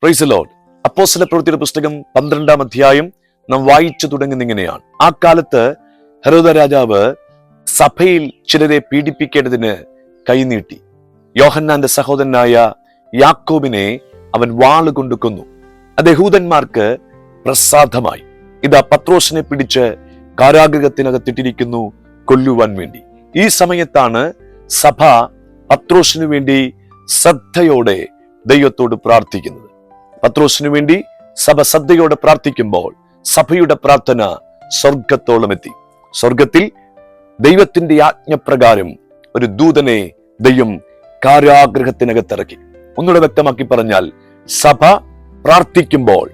Praise the Lord. അപ്പോസ്തലപ്രവൃത്തിയുടെ പുസ്തകം 12-ാം അധ്യായം നാം വായിച്ചു തുടങ്ങുന്ന ഇങ്ങനെയാണ്. ആ കാലത്ത് ഹെരോദ രാജാവ് സഭയിൽ ചിലരെ പീഡിപ്പിക്കേണ്ടതിന് കൈനീട്ടി. യോഹന്നാന്റെ സഹോദരനായ യാക്കോബിനെ അവൻ വാളുകൊണ്ട് കൊന്നു. അത് യഹൂദന്മാർക്ക് പ്രസാദമായി. ഇതാ പത്രോസിനെ പിടിച്ച് കാരാഗൃഹത്തിനകത്തിട്ടിരിക്കുന്നു, കൊല്ലുവാൻ വേണ്ടി. ഈ സമയത്താണ് സഭ പത്രോസിനു വേണ്ടി ശ്രദ്ധയോടെ ദൈവത്തോട് പ്രാർത്ഥിക്കുന്നത്. പത്രോസിനു വേണ്ടി സഭ ശ്രദ്ധയോടെ പ്രാർത്ഥിക്കുമ്പോൾ സഭയുടെ പ്രാർത്ഥന സ്വർഗത്തോളം എത്തി. സ്വർഗത്തിൽ ദൈവത്തിന്റെ ആജ്ഞപ്രകാരം ഒരു ദൂതനെ ദൈവം കാരാഗൃഹത്തിനകത്തിറക്കി. ഒന്നുകൂടെ വ്യക്തമാക്കി പറഞ്ഞാൽ, സഭ പ്രാർത്ഥിക്കുമ്പോൾ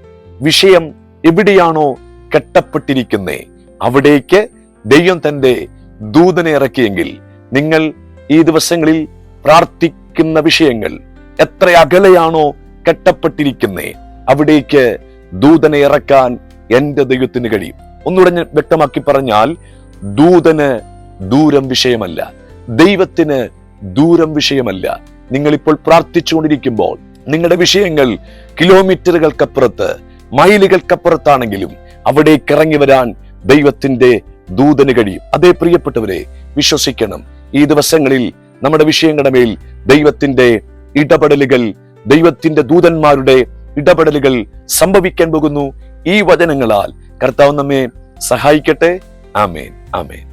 വിഷയം എവിടെയാണോ കെട്ടപ്പെട്ടിരിക്കുന്നേ അവിടേക്ക് ദൈവം തന്റെ ദൂതനെ ഇറക്കിയെങ്കിൽ, നിങ്ങൾ ഈ ദിവസങ്ങളിൽ പ്രാർത്ഥിക്കുന്ന വിഷയങ്ങൾ എത്ര അകലെയാണോ കെട്ടപ്പെട്ടിരിക്കുന്നേ അവിടേക്ക് ദൂതനെ ഇറക്കാൻ എന്റെ ദൈവത്തിന് കഴിയും. ഒന്നുകൂടെ ഞാൻ വ്യക്തമാക്കി പറഞ്ഞാൽ, ദൂതന് ദൂരം വിഷയമല്ല, ദൈവത്തിന് ദൂരം വിഷയമല്ല. നിങ്ങളിപ്പോൾ പ്രാർത്ഥിച്ചുകൊണ്ടിരിക്കുമ്പോൾ നിങ്ങളുടെ വിഷയങ്ങൾ കിലോമീറ്ററുകൾക്കപ്പുറത്ത്, മൈലുകൾക്കപ്പുറത്താണെങ്കിലും അവിടേക്ക് ഇറങ്ങി വരാൻ ദൈവത്തിന്റെ ദൂതന് കഴിയും. അതേ പ്രിയപ്പെട്ടവരെ, വിശ്വസിക്കണം. ഈ ദിവസങ്ങളിൽ നമ്മുടെ വിഷയങ്ങളുടെ മേൽ ദൈവത്തിന്റെ ഇടപെടലുകൾ, ദൈവത്തിന്റെ ദൂതന്മാരുടെ ഇടപെടലുകൾ സംഭവിക്കാൻ പോകുന്നു. ഈ വചനങ്ങളാൽ കർത്താവ് നമ്മെ സഹായിക്കട്ടെ. ആമേൻ, ആമേൻ.